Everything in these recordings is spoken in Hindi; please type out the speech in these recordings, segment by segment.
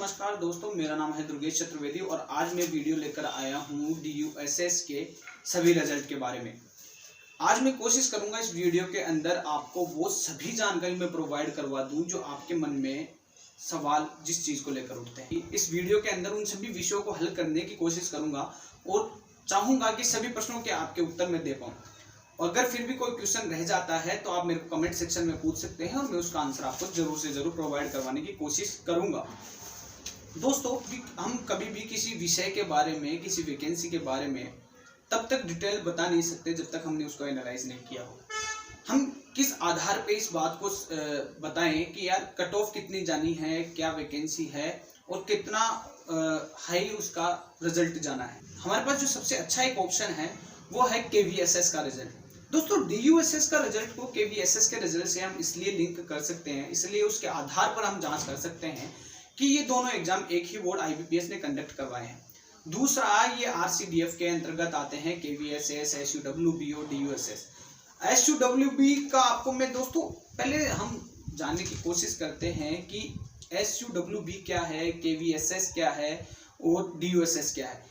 नमस्कार दोस्तों, मेरा नाम है दुर्गेश चतुर्वेदी और आज मैं वीडियो लेकर आया हूँ DUSS के सभी रिजल्ट के बारे में। आज मैं कोशिश करूंगा इस वीडियो के अंदर आपको वो सभी जानकारी मैं प्रोवाइड करवा दूं जो आपके मन में सवाल जिस चीज़ को लेकर उठते हैं। इस वीडियो के अंदर उन सभी विषयों को हल करने की कोशिश करूंगा और चाहूँगा कि सभी प्रश्नों के आपके उत्तर मैं दे पाऊँ। अगर फिर भी कोई क्वेश्चन रह जाता है तो आप मेरे को कमेंट सेक्शन में पूछ सकते हैं और मैं उसका आंसर आपको जरूर से जरूर प्रोवाइड करवाने की कोशिश करूंगा। दोस्तों, हम कभी भी किसी विषय के बारे में, किसी वैकेंसी के बारे में तब तक डिटेल बता नहीं सकते जब तक हमने उसको एनालाइज नहीं किया हो। हम किस आधार पे इस बात को बताएं कि यार कट ऑफ कितनी जानी है, क्या वैकेंसी है और कितना हाई उसका रिजल्ट जाना है। हमारे पास जो सबसे अच्छा एक ऑप्शन है वो है KVSS का रिजल्ट। दोस्तों, DUSS का रिजल्ट को KVSS के रिजल्ट से हम इसलिए लिंक कर सकते हैं, इसलिए उसके आधार पर हम जांच कर सकते हैं कि ये दोनों एग्जाम एक ही बोर्ड IBPS ने कंडक्ट करवाए हैं। दूसरा, ये RCDF के अंतर्गत आते हैं KVSS, SUWB और DUSS। SUWB का आपको मैं दोस्तों पहले हम जानने की कोशिश करते हैं कि SUWB क्या है, KVSS क्या है और DUSS क्या है।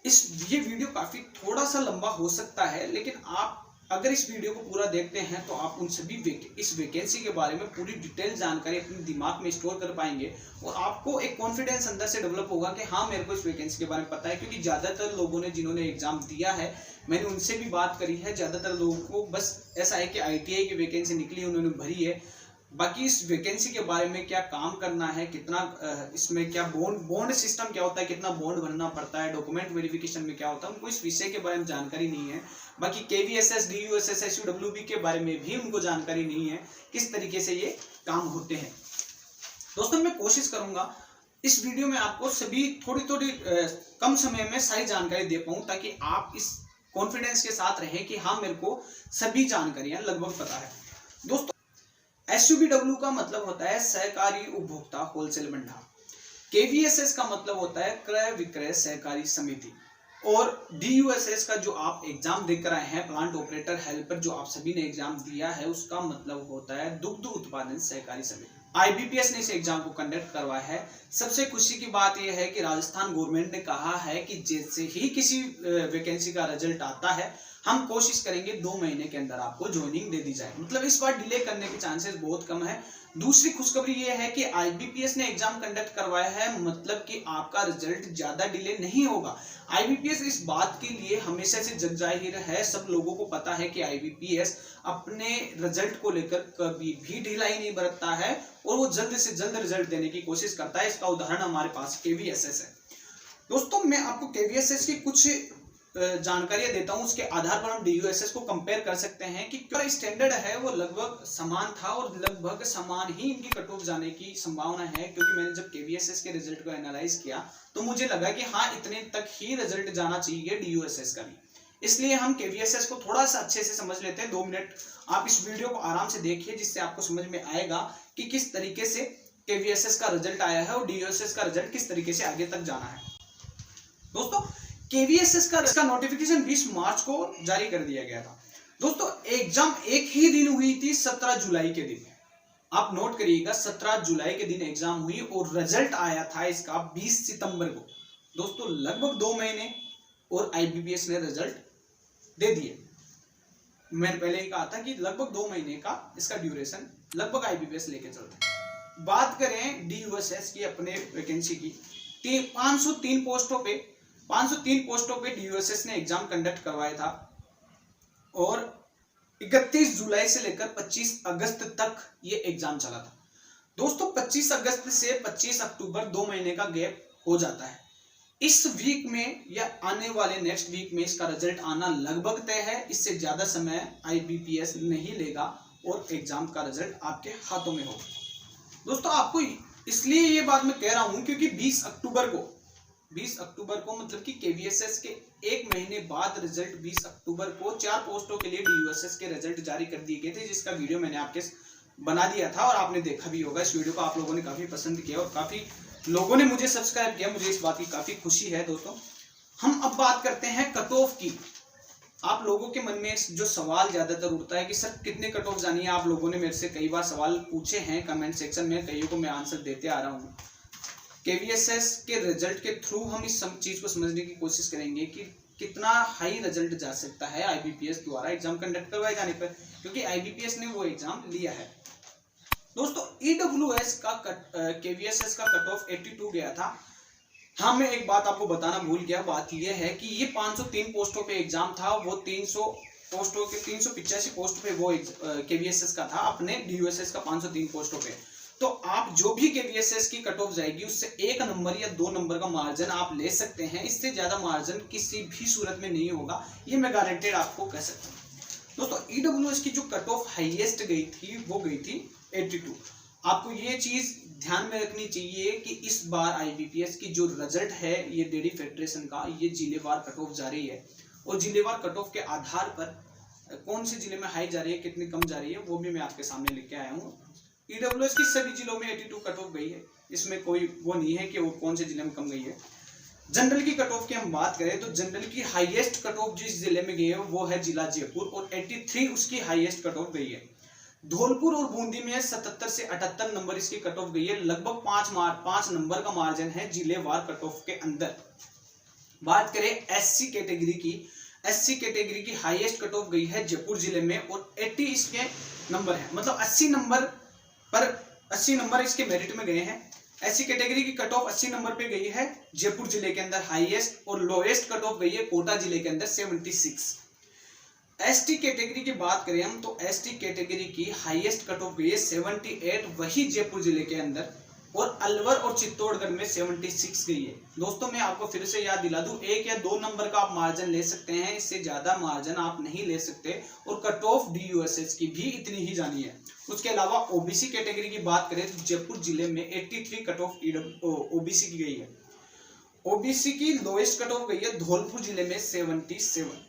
ये वीडियो काफी थोड़ा सा लंबा हो सकता है, लेकिन आप अगर इस वीडियो को पूरा देखते हैं तो आप उन सभी इस वैकेंसी के बारे में पूरी डिटेल जानकारी अपने दिमाग में स्टोर कर पाएंगे और आपको एक कॉन्फिडेंस अंदर से डेवलप होगा कि हाँ, मेरे को इस वैकेंसी के बारे में पता है। क्योंकि ज़्यादातर लोगों ने जिन्होंने एग्जाम दिया है, मैंने उनसे भी बात करी है, ज़्यादातर लोगों को बस ऐसा है कि ITI की वैकेंसी निकली, उन्होंने भरी है। बाकी इस वैकेंसी के बारे में क्या काम करना है, कितना इसमें क्या बॉन्ड सिस्टम क्या होता है, कितना बॉन्ड भरना पड़ता है, डॉक्यूमेंट वेरिफिकेशन में क्या होता है, उनको इस विषय के बारे में जानकारी नहीं है। बाकी KVSS, DUSS, SUWB के बारे में भी उनको जानकारी नहीं है किस तरीके से ये काम होते हैं। दोस्तों, मैं कोशिश करूंगा इस वीडियो में आपको सभी थोड़ी कम समय में सारी जानकारी दे पाऊँ, ताकि आप इस कॉन्फिडेंस के साथ रहें कि हाँ, मेरे को सभी जानकारियां लगभग पता है। दोस्तों, SUBW का मतलब होता है सहकारी उपभोक्ता होलसेल भंडार। KVSS का मतलब होता है क्रय विक्रय सहकारी समिति और DUSS का जो आप एग्जाम देकर आए हैं, प्लांट ऑपरेटर हेल्पर, जो आप सभी ने एग्जाम दिया है, उसका मतलब होता है दुग्ध उत्पादन सहकारी समिति। IBPS ने इस एग्जाम को कंडक्ट करवाया है। सबसे खुशी की बात यह है कि राजस्थान गवर्नमेंट ने कहा है कि जैसे ही किसी वैकेंसी का रिजल्ट आता है, हम कोशिश करेंगे 2 महीने के अंदर आपको ज्वाइनिंग दे दी जाए। मतलब इस बार डिले करने के चांसेस बहुत कम है। दूसरी खुशखबरी ये है कि IBPS ने एग्जाम कंडक्ट करवाया है, मतलब कि आपका रिजल्ट ज्यादा डिले नहीं होगा। IBPS इस बात के लिए हमेशा से जगजाहिर है, सब लोगों को पता है कि IBPS अपने रिजल्ट को लेकर कभी भी ढिलाई नहीं बरतता है और वो जल्द से जल्द रिजल्ट देने की कोशिश करता है। इसका उदाहरण हमारे पास KVSS है। दोस्तों, मैं आपको KVSS की कुछ जानकारियां देता हूं, उसके आधार पर हम DUSS को कंपेयर कर सकते हैं कि क्या स्टैंडर्ड है वो लगभग समान था और लगभग समान ही इनकी कट ऑफ जाने की संभावना है। क्योंकि मैंने जब KVSS के रिजल्ट को एनालाइज किया तो मुझे लगा कि हाँ, इतने तक ही रिजल्ट जाना चाहिए DUSS का भी। इसलिए हम KVSS को थोड़ा सा अच्छे से समझ लेते हैं। 2 मिनट आप इस वीडियो को आराम से देखिए, जिससे आपको समझ में आएगा कि किस तरीके से KVSS का रिजल्ट आया है और DUSS का रिजल्ट किस तरीके से आगे तक जाना है। दोस्तों, KVSS का इसका नोटिफिकेशन 20 मार्च को जारी कर दिया गया था। दोस्तों, एग्जाम एक ही दिन हुई थी, 17 जुलाई के दिन। आप नोट करिएगा, 17 जुलाई के दिन एग्जाम हुई और रिजल्ट आया था इसका 20 सितंबर को। दोस्तों, लगभग 2 महीने और IBPS ने रिजल्ट दे दिए। मैंने पहले ही कहा था कि लगभग 2 महीने का इसका ड्यूरेशन लगभग IBPS लेके चलता है। बात करें DUSS की, अपने वैकेंसी की, 503 पोस्टों पे DUSS ने एग्जाम कंडक्ट करवाया था और 31 जुलाई से लेकर 25 अगस्त तक ये एग्जाम चला था। दोस्तों, 25 अगस्त से 25 अक्टूबर 2 महीने का गैप हो जाता है। इस वीक में या आने वाले नेक्स्ट वीक में इसका रिजल्ट आना लगभग तय है। इससे ज्यादा समय IBPS नहीं लेगा और एग्जाम का रिजल्ट आपके हाथों में होगा। दोस्तों, आपको इसलिए ये बात मैं कह रहा हूं क्योंकि 20 अक्टूबर को मतलब कि KVSS के 1 महीने बाद रिजल्ट 20 अक्टूबर को 4 पोस्टों के लिए DUSS के रिजल्ट जारी कर दिए गए थे, जिसका वीडियो मैंने आपके बना दिया था और आपने देखा भी होगा। इस वीडियो को आप लोगों ने काफी पसंद किया और काफी लोगों ने मुझे सब्सक्राइब किया, मुझे इस बात की काफी खुशी है। दोस्तों, हम अब बात करते हैं कट ऑफ की। आप लोगों के मन में जो सवाल ज्यादातर उठता है कि सर कितने कट ऑफ जानी है। आप लोगों ने मेरे से कई बार सवाल पूछे हैं कमेंट सेक्शन में, कईयों को मैं आंसर देते आ रहा हूँ। केवीएसएस के रिजल्ट के थ्रू हम इस चीज को समझने की कोशिश करेंगे कि कितना हाई रिजल्ट जा सकता है आईबीपीएस द्वारा एग्जाम कंडक्ट करवाए जाने पर, क्योंकि आईबीपीएस ने वो एग्जाम लिया है। दोस्तों ईडब्ल्यूएस का केवीएसएस का कट ऑफ 82 गया था। हाँ, मैं एक बात आपको बताना भूल गया, बात यह है कि ये 503 पोस्टों पे एग्जाम था, वो 300 पोस्टों के 385 पोस्ट पे वो केवीएसएस का था, अपने डीयूएसएस का 503 पोस्टों पे। तो आप जो भी केवीएसएस की कट ऑफ जाएगी उससे 1 नंबर या 2 नंबर का मार्जिन आप ले सकते हैं, इससे ज्यादा मार्जिन किसी भी सूरत में नहीं होगा, ये मैं गारंटेड आपको कह सकता हूँ। दोस्तों ईडब्ल्यूएस की जो कट ऑफ हाईएस्ट गई थी वो गई थी 82। आपको ये चीज ध्यान में रखनी चाहिए कि इस बार आईबीपीएस की जो रिजल्ट है ये डेयरी फेडरेशन का, ये जिलेवार कट ऑफ जा रही है, और जिलेवार कट ऑफ के आधार पर कौन से जिले में हाई जा रही है, कितनी कम जा रही है, वो भी मैं आपके सामने लेके आया हूँ। ईडब्ल्यूएस की सभी जिलों में 82 कट ऑफ गई है, इसमें कोई वो नहीं है कि वो कौन से जिले में कम गई है। जनरल की कट ऑफ की हम बात करें तो जनरल की हाईएस्ट कट ऑफ जिस जिले में गई है वो है जिला जयपुर, और 83 उसकी हाईएस्ट कट ऑफ गई है। धौलपुर और बूंदी में 77 से 78 नंबर इसकी कट ऑफ गई है, लगभग 5 नंबर का मार्जिन है जिलेवार कट ऑफ के अंदर। बात करें एससी कैटेगरी की, एससी कैटेगरी की हाईएस्ट कट ऑफ गई है जयपुर जिले में, और 80 इसके नंबर है, मतलब 80 नंबर पर 80 नंबर इसके मेरिट में गए हैं। एससी कैटेगरी की कट ऑफ 80 नंबर पे गई है जयपुर जिले के अंदर हाईएस्ट, और लोएस्ट कट ऑफ गई है कोटा जिले के अंदर 76। एसटी कैटेगरी की बात करें हम तो एसटी कैटेगरी की हाईएस्ट कट ऑफ गई है 78, वही जयपुर जिले के अंदर, और अलवर और चित्तौड़गढ़ में 76 गई है। दोस्तों मैं आपको फिर से याद दिला दूं, 1 या 2 नंबर का आप मार्जिन ले सकते हैं, इससे ज्यादा मार्जिन आप नहीं ले सकते, और कट ऑफ डीयूएसएस की भी इतनी ही जानी है। उसके अलावा ओबीसी कैटेगरी की बात करें तो जयपुर जिले में 83 कट ऑफ ओबीसी की गई है। ओबीसी की लोएस्ट कट ऑफ गई है धौलपुर जिले में 77।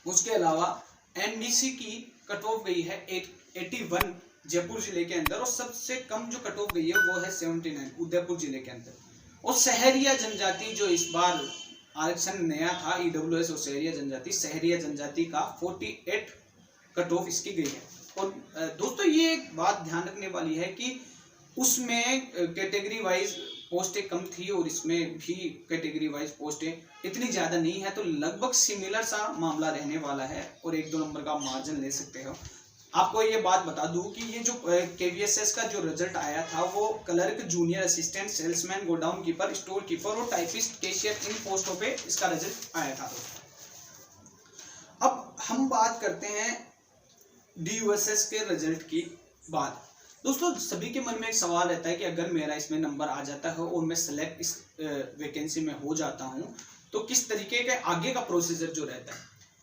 उसके अलावा एमबीसी की कट ऑफ गई है 81 जयपुर जिले के अंदर, और सबसे कम जो कट ऑफ गई है वो है 79 उदयपुर जिले के अंदर। और शहरिया जनजाति जो इस बार आरक्षण नया था ईडब्ल्यूएस और शहरिया जनजाति, शहरिया जनजाति का 48 कट ऑफ इसकी गई है। और दोस्तों ये एक बात ध्यान रखने वाली है कि उसमें कैटेगरी वाइज पोस्टें कम थी और इसमें भी कैटेगरी वाइज पोस्टें इतनी ज्यादा नहीं है, तो लगभग सिमिलर सा मामला रहने वाला है, और 1-2 नंबर का मार्जिन ले सकते हो। आपको ये बात बता दूं कि ये जो केवीएसएस का जो रिजल्ट आया था वो clerk, junior assistant, salesman, godown keeper, store keeper और टाइपिस्ट, कैशियर, इन पोस्टों पे इसका रिजल्ट आया था। अब हम बात करते हैं डीयूएसएस के रिजल्ट की बात। दोस्तों सभी के मन में एक सवाल रहता है कि अगर मेरा इसमें नंबर आ जाता है और मैं सेलेक्ट इस वैकेंसी में हो जाता हूं तो किस तरीके के आगे का प्रोसीजर जो रहता है।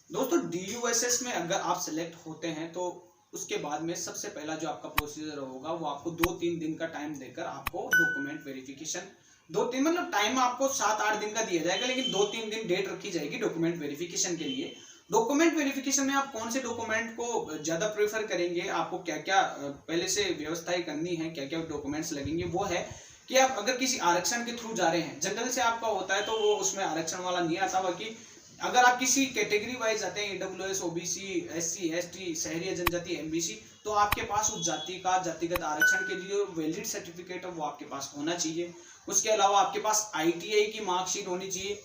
दोस्तों डीयूएसएस में अगर आप सेलेक्ट होते हैं तो उसके बाद में सबसे पहला जो आपका प्रोसीजर होगा वो आपको 2-3 दिन का टाइम देकर आपको डॉक्यूमेंट वेरिफिकेशन, 2-3 मतलब टाइम आपको 7-8 दिन का दिया जाएगा, लेकिन 2-3 दिन डेट रखी जाएगी डॉक्यूमेंट वेरिफिकेशन के लिए। डॉक्यूमेंट वेरिफिकेशन में आप कौन से डॉक्यूमेंट को ज्यादा प्रेफर करेंगे, आपको क्या क्या पहले से व्यवस्थाएं करनी है, क्या क्या डॉक्यूमेंट्स लगेंगे, वो है कि आप अगर किसी आरक्षण के थ्रू जा रहे हैं, जनरल से आपका होता है तो वो उसमें आरक्षण वाला नहीं आता, बाकी अगर आप किसी कैटेगरी वाइज आते हैं ईडब्ल्यूएस, ओबीसी, एससी, एसटी, शहरी जनजाति, एमबीसी, तो आपके पास उस जाति का जातिगत आरक्षण के लिए वैलिड सर्टिफिकेट है वो आपके पास होना चाहिए। उसके अलावा आपके पास आईटीआई की मार्कशीट होनी चाहिए।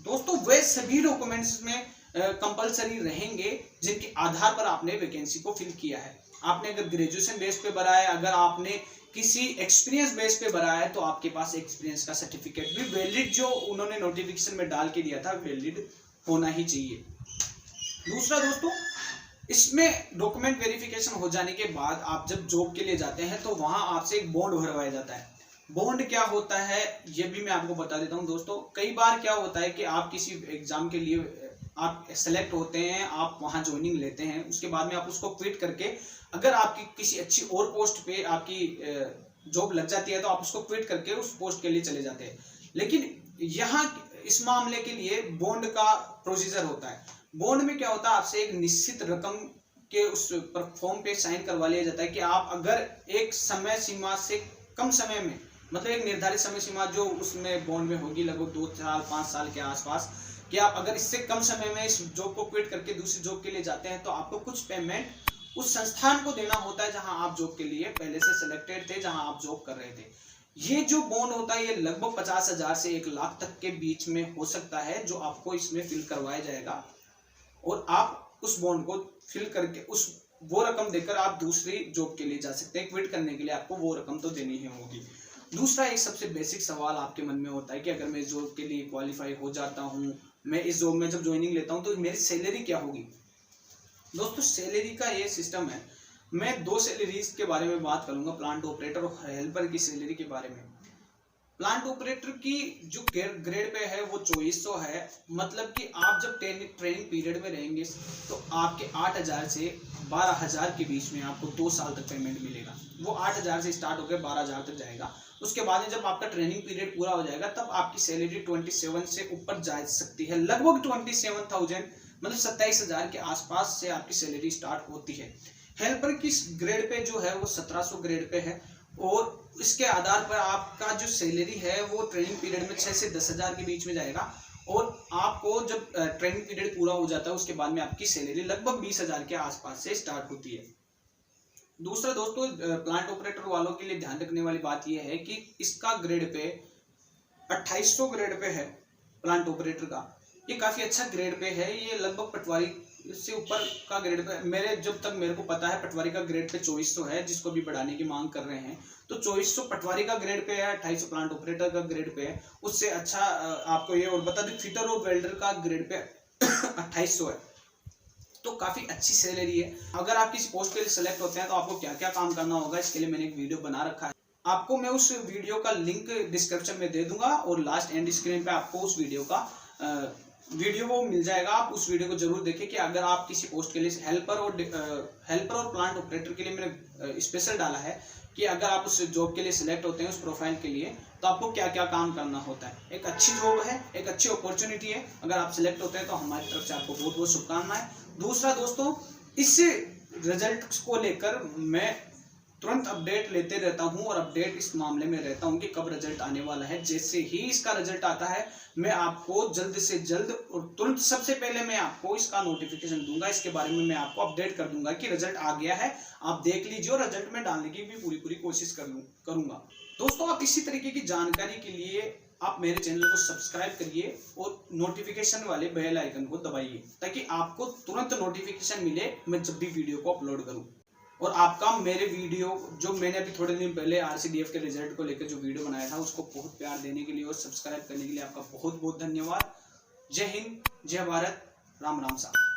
दोस्तों वे सभी डॉक्यूमेंट्स में कंपलसरी रहेंगे जिनके आधार पर आपने वैकेंसी को फिल किया है। आपने अगर ग्रेजुएशन बेस पे भरा है, अगर आपने किसी एक्सपीरियंस बेस पे भरा है तो आपके पास एक्सपीरियंस का सर्टिफिकेट भी वैलिड जो उन्होंने नोटिफिकेशन में डाल के दिया था वैलिड होना ही चाहिए। दूसरा दोस्तों, इसमें डॉक्यूमेंट वेरिफिकेशन हो जाने के बाद आप जब जॉब के लिए जाते हैं तो वहां आपसे एक बॉन्ड भरवाया जाता है। बॉन्ड क्या होता है ये भी मैं आपको बता देता हूं। दोस्तों कई बार क्या होता है कि आप किसी एग्जाम के लिए आप सेलेक्ट होते हैं, आप वहां ज्वाइनिंग लेते हैं, उसके बाद में आप उसको क्विट करके अगर आपकी किसी अच्छी और पोस्ट पे आपकी जॉब लग जाती है तो आप उसको क्विट करके उस पोस्ट के लिए चले जाते हैं। लेकिन यहाँ इस मामले के लिए बॉन्ड का प्रोसीजर होता है। बॉन्ड में क्या होता है, आपसे एक निश्चित रकम के उस पर फॉर्म पे साइन करवा लिया जाता है कि आप अगर एक समय सीमा से कम समय में, मतलब एक निर्धारित समय सीमा जो उसमें बॉन्ड में होगी लगभग 2 साल 5 साल के आसपास, कि आप अगर इससे कम समय में इस जॉब को क्विट करके दूसरी जॉब के लिए जाते हैं तो आपको कुछ पेमेंट उस संस्थान को देना होता है जहां आप जॉब के लिए पहले से सिलेक्टेड थे, जहां आप जॉब कर रहे थे। ये जो बॉन्ड होता है ये लगभग 50,000 से 1 लाख तक के बीच में हो सकता है, जो आपको इसमें फिल करवाया जाएगा और आप उस बॉन्ड को फिल करके वो रकम देकर आप दूसरी जॉब के लिए जा सकते हैं। क्विट करने के लिए आपको वो रकम तो देनी ही होगी। दूसरा एक सबसे बेसिक सवाल आपके मन में होता है कि अगर मैं इस जॉब के लिए क्वालिफाई हो जाता हूँ, मैं इस जॉब में जब ज्वाइनिंग लेता हूँ तो मेरी सैलरी क्या होगी। दोस्तों सैलरी का ये सिस्टम है, मैं 2 सैलरीज के बारे में बात करूंगा, प्लांट ऑपरेटर और हेल्पर की सैलरी के बारे में। प्लांट ऑपरेटर की जो ग्रेड पे है वो 2400 है, मतलब कि आप जब ट्रेनिंग पीरियड में रहेंगे तो आपके 8,000 से 12,000 के बीच में आपको 2 साल तक पेमेंट मिलेगा। वो 8,000 से स्टार्ट होकर 12,000 तक जाएगा। उसके बाद में जब आपका ट्रेनिंग पीरियड पूरा हो जाएगा तब आपकी सैलरी 27 से ऊपर जा सकती है, लगभग 27,000 मतलब 27,000 के आसपास से आपकी सैलरी स्टार्ट होती है। हेल्पर की ग्रेड पे जो है वो 1700 ग्रेड पे है और इसके आधार पर आपका जो सैलरी है वो ट्रेनिंग पीरियड में 6 से 10,000 के बीच में जाएगा और आपको जब ट्रेनिंग पीरियड पूरा हो जाता है उसके बाद में आपकी सैलरी लगभग 20,000 के आसपास से स्टार्ट होती है। दूसरा दोस्तों, प्लांट ऑपरेटर वालों के लिए ध्यान रखने वाली बात यह है कि इसका ग्रेड पे 2800 ग्रेड पे है प्लांट ऑपरेटर का। ये काफी अच्छा ग्रेड पे है, ये लगभग पटवारी से ऊपर का ग्रेड पे। जब तक मेरे को पता है पटवारी का ग्रेड पे 2400 है, जिसको भी बढ़ाने की मांग कर रहे हैं, तो 2400 पटवारी का ग्रेड पे है, 2800 प्लांट ऑपरेटर का ग्रेड पे है। उससे अच्छा आपको ये और बता दूं, फिटर और वेल्डर का ग्रेड पे 2800 है, तो काफी अच्छी सैलरी है। अगर आप किसी पोस्ट के लिए सिलेक्ट होते हैं तो आपको क्या क्या काम करना होगा, इसके लिए मैंने एक वीडियो बना रखा है। आपको मैं उस वीडियो का लिंक डिस्क्रिप्शन में दे दूंगा और लास्ट एंड स्क्रीन पे आपको उस वीडियो का वीडियो वो मिल जाएगा। आप उस वीडियो को जरूर देखें कि अगर आप किसी पोस्ट के लिए हेल्पर और प्लांट ऑपरेटर के लिए मैंने स्पेशल डाला है कि अगर आप उस जॉब के लिए सिलेक्ट होते हैं, उस प्रोफाइल के लिए, तो आपको क्या क्या काम करना होता है। एक अच्छी जॉब है, एक अच्छी अपॉर्चुनिटी है। अगर आप सिलेक्ट होते हैं तो हमारी तरफ से आपको बहुत बहुत शुभकामनाएं। दूसरा दोस्तों, इस रिजल्ट को लेकर मैं तुरंत अपडेट लेते रहता हूं और अपडेट इस मामले में रहता हूं कि कब रिजल्ट आने वाला है। जैसे ही इसका रिजल्ट आता है मैं आपको जल्द से जल्द और तुरंत सबसे पहले मैं आपको इसका नोटिफिकेशन दूंगा। इसके बारे में मैं आपको अपडेट कर दूंगा कि रिजल्ट आ गया है, आप देख लीजिए, और रिजल्ट में डालने की भी पूरी कोशिश करूंगा। दोस्तों, आप इसी तरीके की जानकारी के लिए आप मेरे चैनल को सब्सक्राइब करिए और नोटिफिकेशन वाले बेल आइकन को दबाइए, ताकि आपको तुरंत नोटिफिकेशन मिले मैं जब भी वीडियो को अपलोड करूं। और आपका मेरे वीडियो जो मैंने अभी थोड़े दिन पहले RCDF के रिजल्ट को लेकर जो वीडियो बनाया था उसको बहुत प्यार देने के लिए और सब्सक्राइब करने के लिए आपका बहुत बहुत धन्यवाद। जय हिंद, जय भारत, राम राम साहब।